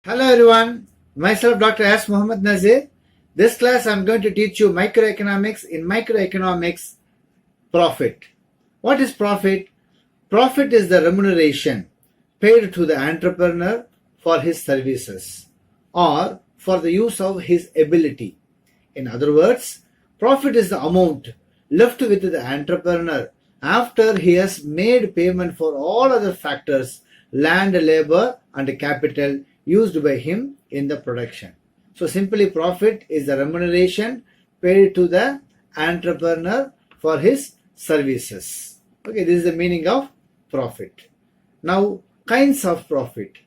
Hello everyone, myself Dr. S. MOHAMED NAZEER. This class I am going to teach you microeconomics. In microeconomics, profit. What is profit? Profit is the remuneration paid to the entrepreneur for his services or for the use of his ability. In other words, profit is the amount left with the entrepreneur after he has made payment for all other factors, land, labor and capital used by him in the production. So simply profit is the remuneration paid to the entrepreneur for his services. Okay, this is the meaning of profit. Now, kinds of profit: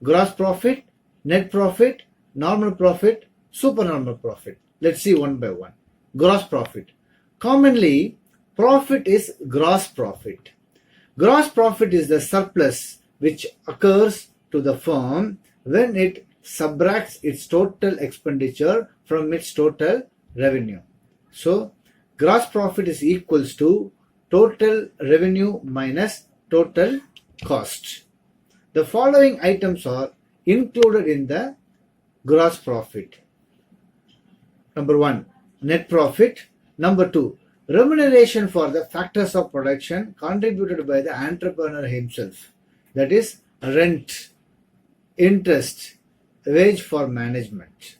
gross profit, net profit, normal profit, supernormal profit. Let's see one by one. Gross profit. Commonly, profit is gross profit. Gross profit is the surplus which occurs to the firm when it subtracts its total expenditure from its total revenue. So, gross profit is equals to total revenue minus total cost. The following items are included in the gross profit. Number 1, net profit. Number 2, remuneration for the factors of production contributed by the entrepreneur himself. That is rent, interest, wage for management.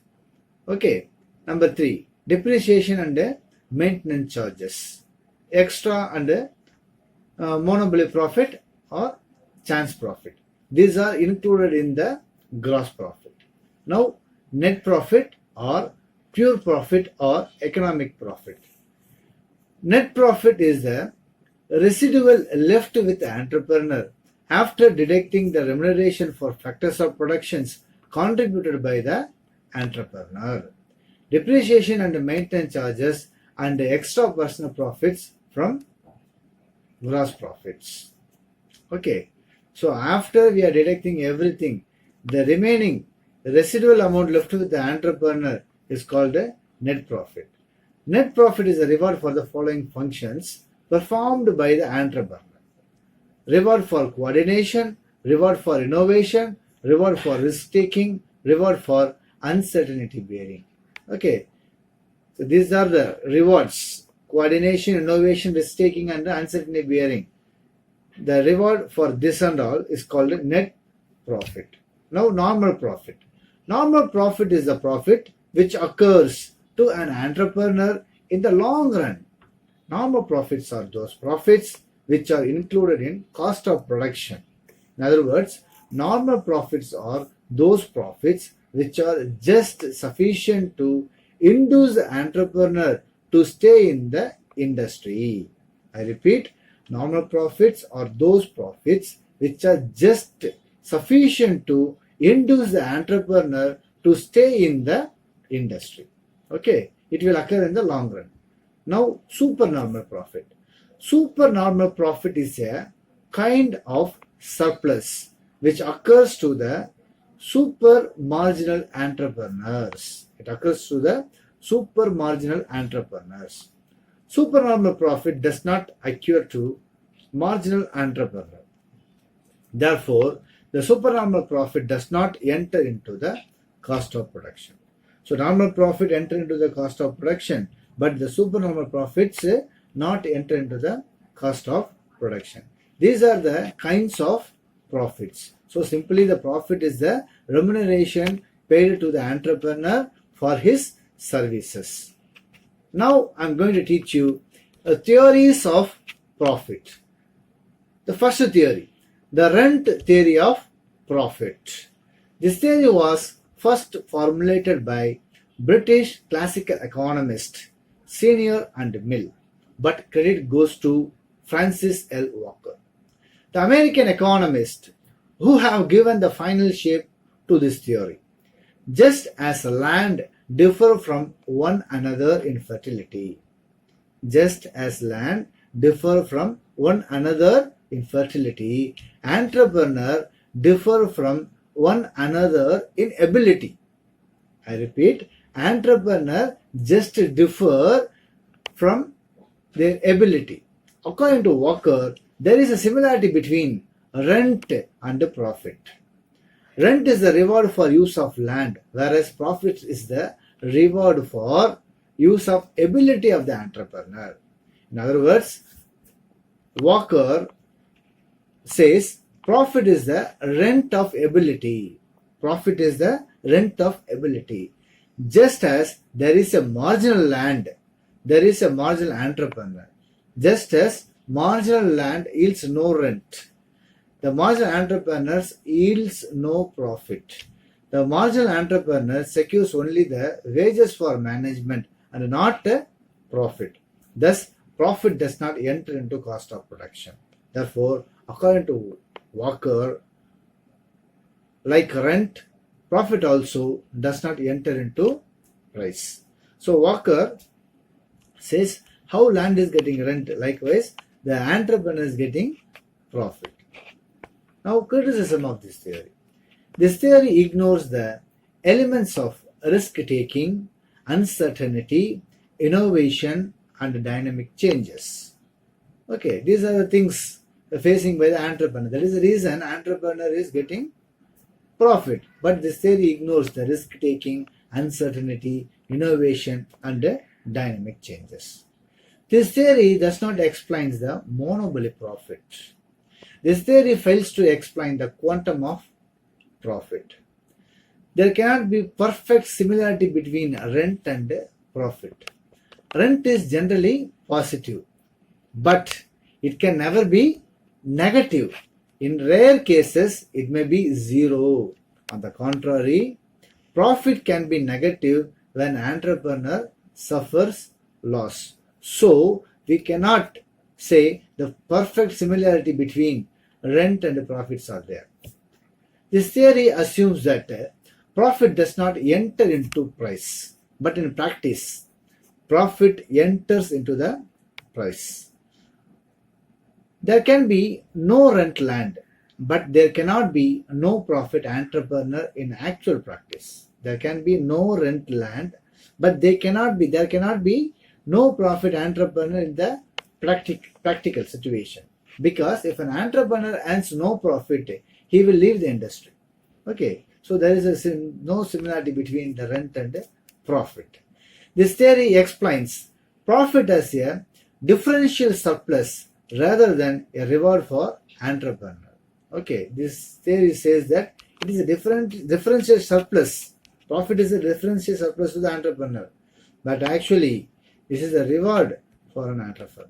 Okay. Number 3, depreciation and maintenance charges, extra and monopoly profit or chance profit. These are included in the gross profit. Now, net profit or pure profit or economic profit. Net profit is the residual left with the entrepreneur after deducting the remuneration for factors of productions contributed by the entrepreneur, depreciation and maintenance charges and extra personal profits from gross profits. Okay, so after we are deducting everything, the remaining residual amount left with the entrepreneur is called a net profit. Net profit is a reward for the following functions performed by the entrepreneur: reward for coordination, reward for innovation, reward for risk taking, reward for uncertainty bearing. Okay, so these are the rewards: coordination, innovation, risk taking and uncertainty bearing. The reward for this and all is called net profit. Now, normal profit. Normal profit is the profit which occurs to an entrepreneur in the long run. Normal profits are those profits which are included in cost of production. In other words, normal profits are those profits which are just sufficient to induce the entrepreneur to stay in the industry. I repeat, normal profits are those profits which are just sufficient to induce the entrepreneur to stay in the industry. Okay, it will occur in the long run. Now, supernormal profit. Supernormal profit is a kind of surplus which occurs to the super marginal entrepreneurs. It occurs to the super marginal entrepreneurs. Supernormal profit does not occur to marginal entrepreneur. Therefore, the supernormal profit does not enter into the cost of production. So, normal profit enter into the cost of production, but the supernormal profits not enter into the cost of production. These are the kinds of profits. So, simply the profit is the remuneration paid to the entrepreneur for his services. Now, I am going to teach you theories of profit. The first theory, the rent theory of profit. This theory was first formulated by British classical economist Senior and Mill, but credit goes to Francis L. Walker, the American economist who have given the final shape to this theory. Just as land differ from one another in fertility, just as land differ from one another in fertility, entrepreneur differ from one another in ability. I repeat, entrepreneur just differ from their ability. According to Walker, there is a similarity between rent and profit. Rent is the reward for use of land, whereas profit is the reward for use of ability of the entrepreneur. In other words, Walker says profit is the rent of ability. Profit is the rent of ability. Just as there is a marginal land, there is a marginal entrepreneur. Just as marginal land yields no rent, the marginal entrepreneur yields no profit. The marginal entrepreneur secures only the wages for management and not a profit. Thus, profit does not enter into cost of production. Therefore, according to Walker, like rent, profit also does not enter into price. So Walker says how land is getting rent, likewise the entrepreneur is getting profit. Now, criticism of this theory. This theory ignores the elements of risk-taking, uncertainty, innovation, and dynamic changes. Okay, these are the things facing by the entrepreneur. That is the reason entrepreneur is getting profit. But this theory ignores the risk-taking, uncertainty, innovation, and dynamic changes. This theory does not explain the monopoly profit. This theory fails to explain the quantum of profit. There cannot be perfect similarity between rent and profit. Rent is generally positive, but it can never be negative. In rare cases, it may be zero. On the contrary, profit can be negative when entrepreneur suffers loss. So, we cannot say the perfect similarity between rent and profits are there. This theory assumes that profit does not enter into price, but in practice, profit enters into the price. There can be no rent land, but there cannot be no profit entrepreneur in actual practice. There can be no rent land, but there cannot be no profit entrepreneur in the practical situation. Because if an entrepreneur earns no profit, he will leave the industry. Okay, so there is no similarity between the rent and the profit. This theory explains profit as a differential surplus rather than a reward for entrepreneur. Okay, this theory says that it is a differential surplus. Profit is a differential surplus to the entrepreneur, but actually this is a reward for an entrepreneur.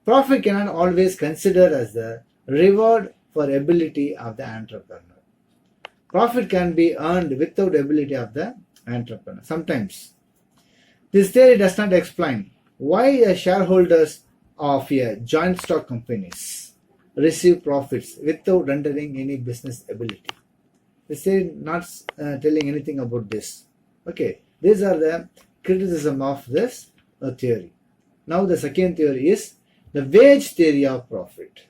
Profit cannot always consider as the reward for ability of the entrepreneur. Profit can be earned without ability of the entrepreneur. Sometimes. This theory does not explain why the shareholders of a joint stock companies receive profits without rendering any business ability. This theory not telling anything about this. Okay, these are the criticism of this theory. Now the second theory is the wage theory of profit.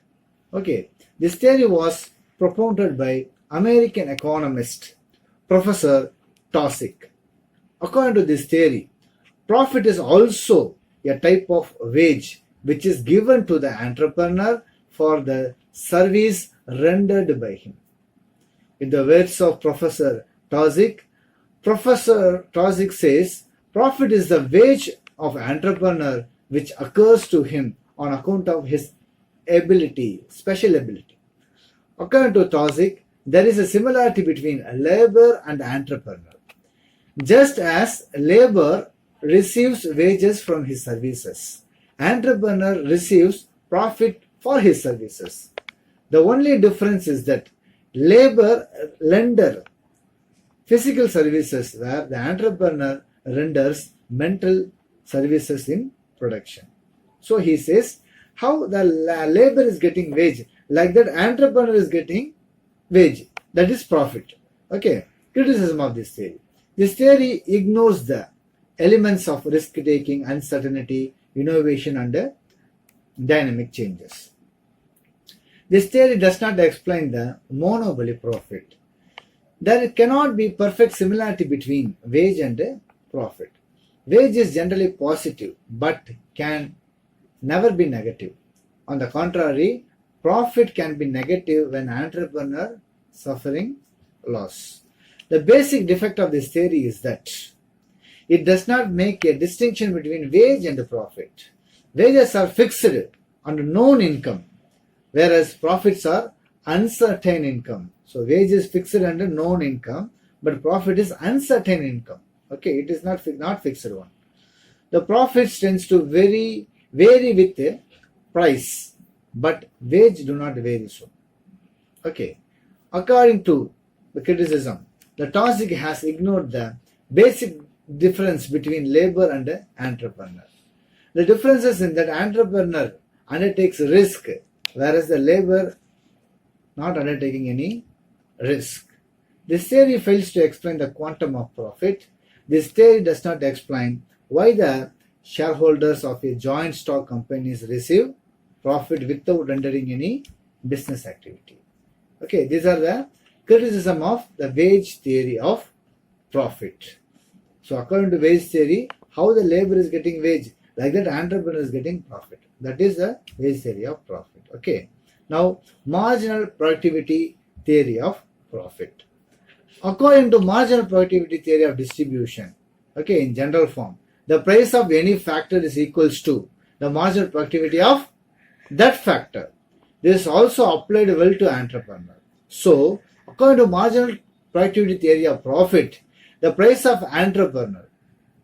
Okay, this theory was propounded by American economist Professor Taussig. According to this theory, profit is also a type of wage which is given to the entrepreneur for the service rendered by him. In the words of Professor Taussig says, profit is the wage of entrepreneur which occurs to him on account of his ability, special ability. According to Taussig, there is a similarity between labor and entrepreneur. Just as labor receives wages from his services, entrepreneur receives profit for his services. The only difference is that labor render physical services where the entrepreneur renders mental services in production. So he says how the labor is getting wage, like that entrepreneur is getting wage, that is profit. Okay, criticism of this theory. This theory ignores the elements of risk-taking, uncertainty, innovation, and dynamic changes. This theory does not explain the monopoly profit. There cannot be perfect similarity between wage and profit. Wage is generally positive but can never be negative. On the contrary, profit can be negative when entrepreneur suffering loss. The basic defect of this theory is that it does not make a distinction between wage and profit. Wages are fixed and known income, whereas profits are uncertain income. So wage is fixed and known income, but profit is uncertain income. Okay, it is not fixed one. The profits tends to vary with the price, but wage do not vary so. Okay, according to the criticism, the topic has ignored the basic difference between labor and entrepreneur. The difference is in that entrepreneur undertakes risk, whereas the labor not undertaking any risk. This theory fails to explain the quantum of profit. This theory does not explain why the shareholders of a joint stock companies receive profit without rendering any business activity. Okay, these are the criticism of the wage theory of profit. So according to wage theory, how the labor is getting wage, like that entrepreneur is getting profit. That is the wage theory of profit. Okay. Now, marginal productivity theory of profit. According to marginal productivity theory of distribution, okay, in general form, the price of any factor is equals to the marginal productivity of that factor. This also applied well to entrepreneur. So, according to marginal productivity theory of profit, the price of entrepreneur,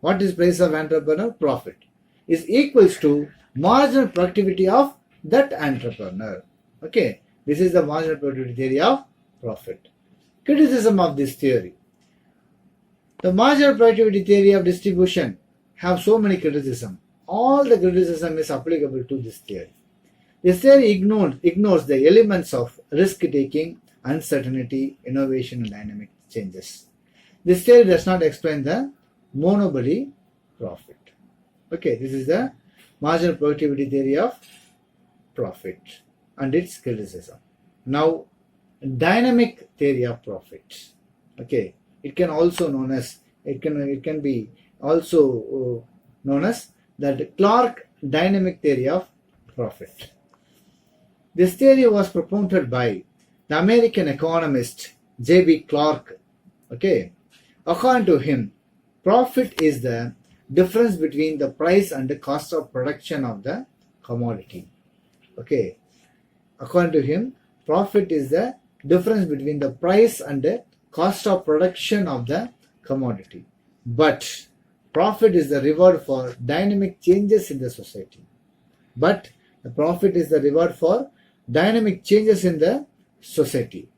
what is price of entrepreneur? Profit, is equals to marginal productivity of that entrepreneur. Okay, this is the marginal productivity theory of profit. Criticism of this theory. The marginal productivity theory of distribution have so many criticism. All the criticism is applicable to this theory. This theory ignores the elements of risk-taking, uncertainty, innovation, and dynamic changes. This theory does not explain the monopoly profit. Okay, this is the marginal productivity theory of profit and its criticism. Now, dynamic theory of profit. Okay, it can also known as it can be also known as the Clark dynamic theory of profit. This theory was propounded by the American economist J.B. Clark. Okay, according to him, profit is the difference between the price and the cost of production of the commodity. Okay, according to him, profit is the difference between the price and the cost of production of the commodity. But profit is the reward for dynamic changes in the society. But the profit is the reward for dynamic changes in the society.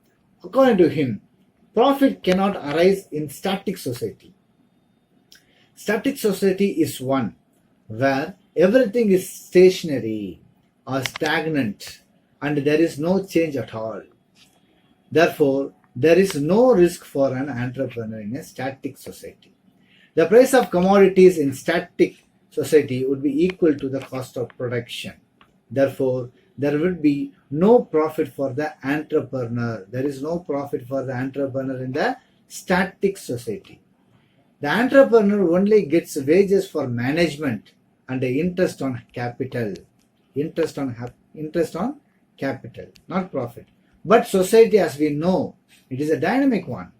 According to him, profit cannot arise in static society. Static society is one where everything is stationary or stagnant and there is no change at all. Therefore, there is no risk for an entrepreneur in a static society. The price of commodities in static society would be equal to the cost of production. Therefore, there would be no profit for the entrepreneur. There is no profit for the entrepreneur in the static society. The entrepreneur only gets wages for management and the interest on capital. Interest on capital, not profit. But society, as we know, it is a dynamic one.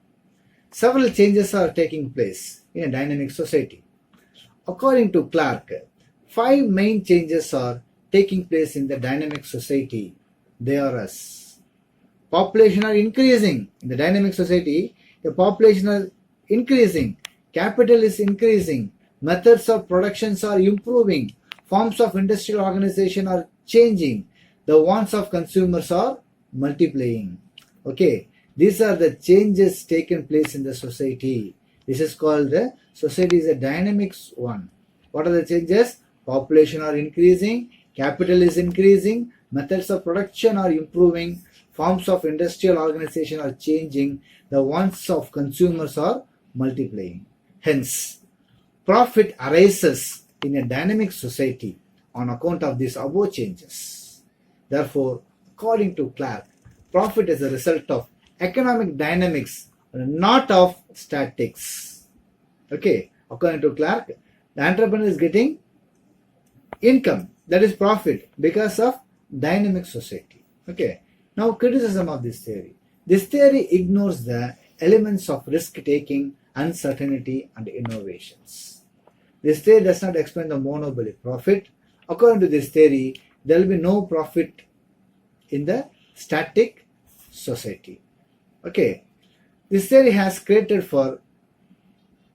Several changes are taking place in a dynamic society. According to Clark, 5 main changes are taking place in the dynamic society. They are as population are increasing. In the dynamic society, the population are increasing, capital is increasing, methods of productions are improving, forms of industrial organization are changing, the wants of consumers are multiplying. Okay, these are the changes taken place in the society. This is called the society is a dynamic one. What are the changes? Population are increasing, capital is increasing, methods of production are improving, forms of industrial organization are changing, the wants of consumers are multiplying. Hence, profit arises in a dynamic society on account of these above changes. Therefore, according to Clark, profit is a result of economic dynamics, not of statics. Okay, according to Clark, the entrepreneur is getting income, that is profit, because of dynamic society. Okay, now criticism of this theory. This theory ignores the elements of risk-taking, uncertainty, and innovations. This theory does not explain the monopoly profit. According to this theory, there will be no profit in the static society. Okay, this theory has created for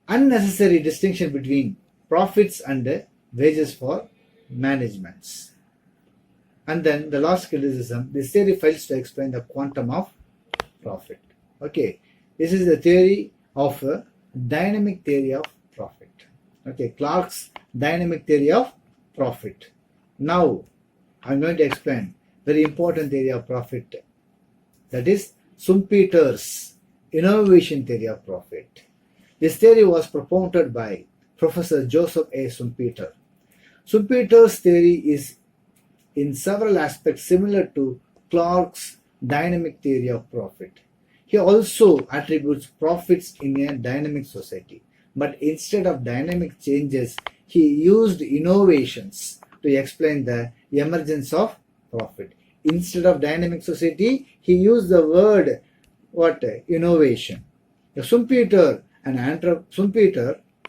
unnecessary distinction between profits and wages for managements. And then the last criticism, this theory fails to explain the quantum of profit. Okay, this is the theory of a dynamic theory of profit. Okay, Clark's dynamic theory of profit. Now, I'm going to explain very important theory of profit. That is Schumpeter's innovation theory of profit. This theory was propounded by Professor Joseph A. Schumpeter. Schumpeter's theory is in several aspects similar to Clark's dynamic theory of profit. He also attributes profits in a dynamic society, but instead of dynamic changes, he used innovations to explain the emergence of profit. Instead of dynamic society, he used the word innovation. Schumpeter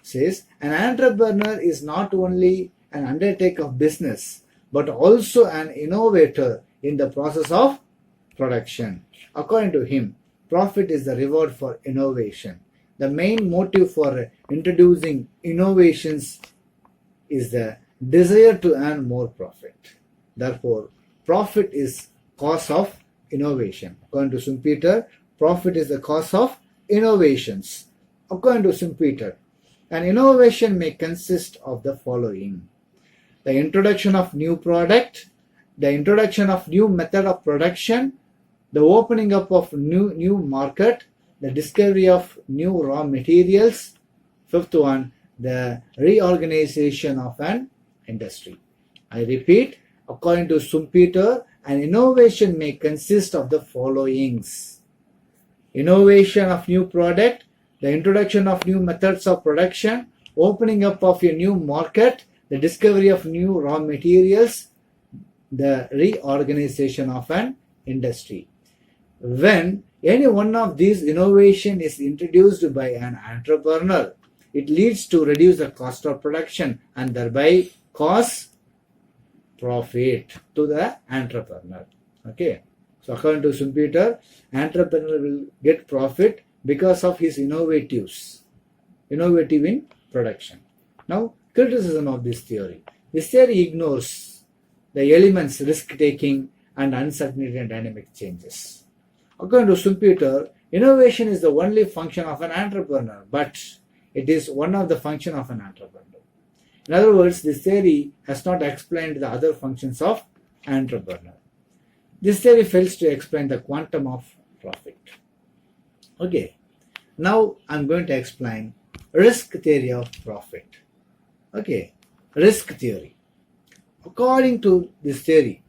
says an entrepreneur is not only an undertaker of business, but also an innovator in the process of production. According to him, profit is the reward for innovation. The main motive for introducing innovations is the desire to earn more profit. Therefore, profit is cause of innovation. According to Schumpeter, profit is the cause of innovations. According to Schumpeter, an innovation may consist of the following: the introduction of new product, the introduction of new method of production, the opening up of new market, the discovery of new raw materials. Fifth one, the reorganization of an industry. I repeat, according to Schumpeter, an innovation may consist of the followings: innovation of new product, the introduction of new methods of production, opening up of a new market, the discovery of new raw materials, the reorganization of an industry. When any one of these innovation is introduced by an entrepreneur, it leads to reduce the cost of production and thereby cause profit to the entrepreneur. Okay, so according to Schumpeter, entrepreneur will get profit because of his innovative in production. Now, criticism of this theory. This theory ignores the elements risk-taking and uncertainty and dynamic changes. According to Schumpeter, innovation is the only function of an entrepreneur, but it is one of the functions of an entrepreneur. In other words, this theory has not explained the other functions of entrepreneur. This theory fails to explain the quantum of profit. Okay, now I'm going to explain risk theory of profit. Okay, risk theory. According to this theory,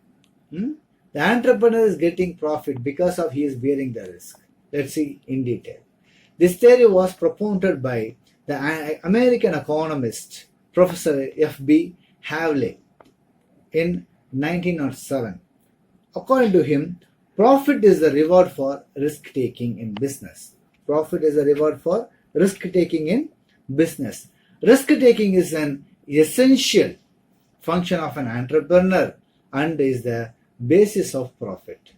the entrepreneur is getting profit because of he is bearing the risk. Let's see in detail. This theory was propounded by the American economist Professor F.B. Havley in 1907. According to him, profit is the reward for risk-taking in business. Profit is the reward for risk-taking in business. Risk-taking is an essential function of an entrepreneur and is the basis of profit.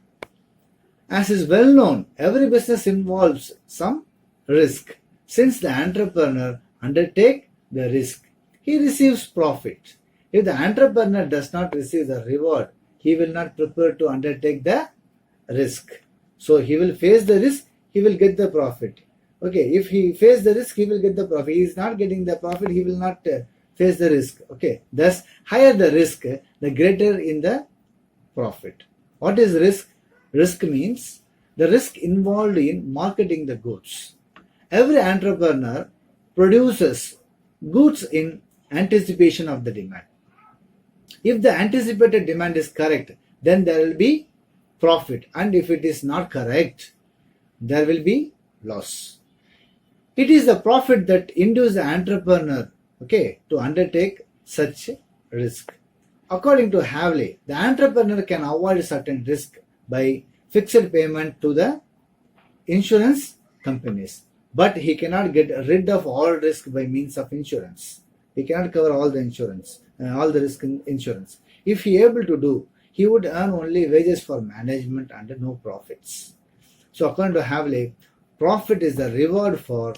As is well known, every business involves some risk. Since the entrepreneur undertakes the risk, he receives profit. If the entrepreneur does not receive the reward, he will not prepare to undertake the risk. So he will face the risk, he will get the profit. Okay, if he faces the risk, he will get the profit. He is not getting the profit, he will not face the risk. Okay, thus higher the risk, the greater in the profit. What is risk? Risk means the risk involved in marketing the goods. Every entrepreneur produces goods in anticipation of the demand. If the anticipated demand is correct, then there will be profit, and if it is not correct, there will be loss. It is the profit that induces the entrepreneur, to undertake such risk. According to Havley, the entrepreneur can avoid certain risk by fixed payment to the insurance companies, but he cannot get rid of all risk by means of insurance. He cannot cover all the insurance, all the risk in insurance. If he able to do, he would earn only wages for management and no profits. So according to Havlik, profit is the reward for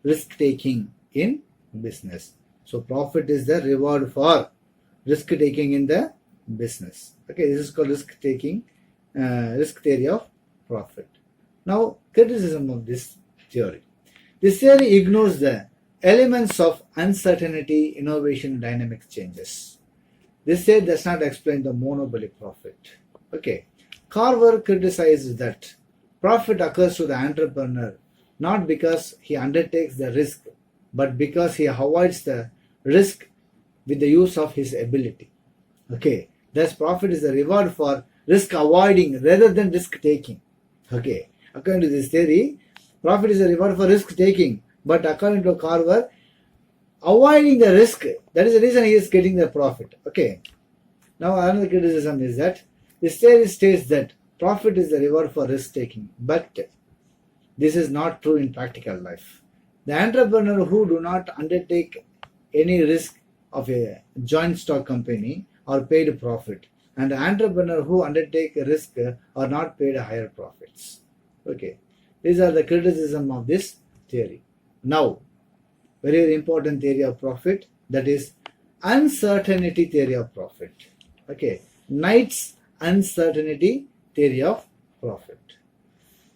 risk taking in business. So profit is the reward for risk taking in the business. Okay, this is called risk taking, risk theory of profit. Now, criticism of this theory. This theory ignores the elements of uncertainty, innovation, dynamic changes. This theory does not explain the monopoly profit. Okay, Carver criticizes that profit occurs to the entrepreneur not because he undertakes the risk, but because he avoids the risk with the use of his ability. Okay, thus profit is a reward for risk avoiding rather than risk taking. Okay, according to this theory, profit is a reward for risk taking, but according to Carver, avoiding the risk, that is the reason he is getting the profit. Okay, now another criticism is that this theory states that profit is the reward for risk taking, but this is not true in practical life. The entrepreneur who do not undertake any risk of a joint stock company are paid profit, and the entrepreneur who undertake a risk are not paid higher profits. Okay, these are the criticism of this theory. Now, very, very important theory of profit, that is uncertainty theory of profit. Okay, Knight's uncertainty theory of profit.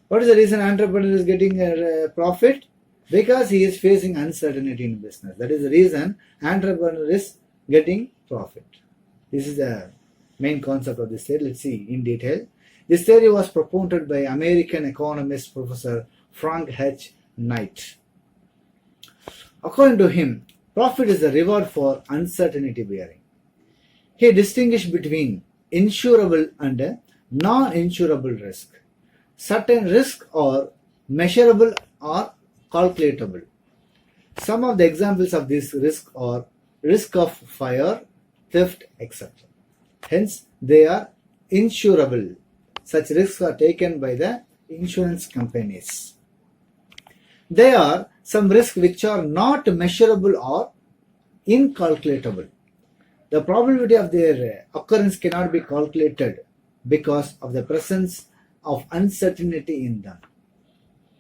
What is the reason entrepreneur is getting a profit? Because he is facing uncertainty in business. That is the reason entrepreneur is getting profit. This is the main concept of this theory. Let's see in detail. This theory was propounded by American economist Professor Frank H. Knight. According to him, profit is the reward for uncertainty bearing. He distinguished between insurable and non-insurable risk. Certain risks are measurable or calculatable. Some of the examples of this risk are risk of fire, theft, etc. Hence, they are insurable. Such risks are taken by the insurance companies. There are some risks which are not measurable or incalculable. The probability of their occurrence cannot be calculated because of the presence of uncertainty in them.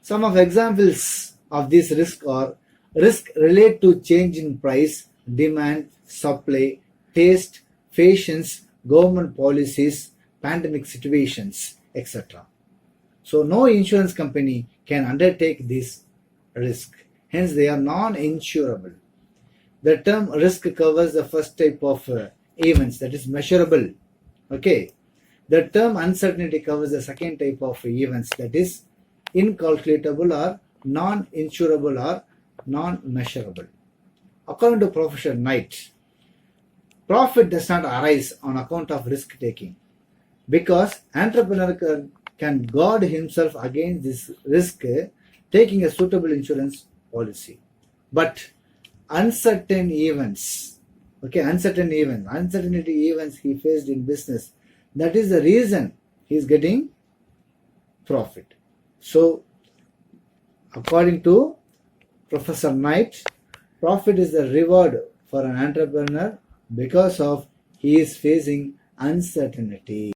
Some of examples of these risks are risk related to change in price, demand, supply, taste, fashions, government policies, pandemic situations, etc. So no insurance company can undertake this risk. Hence they are non-insurable. The term risk covers the first type of events, that is measurable. Okay. The term uncertainty covers the second type of events, that is incalculable or non-insurable or non-measurable. According to Professor Knight, profit does not arise on account of risk taking because entrepreneur can guard himself against this risk taking a suitable insurance policy. But uncertainty events he faced in business, that is the reason he is getting profit. So, according to Professor Knight, profit is the reward for an entrepreneur because of he is facing uncertainty.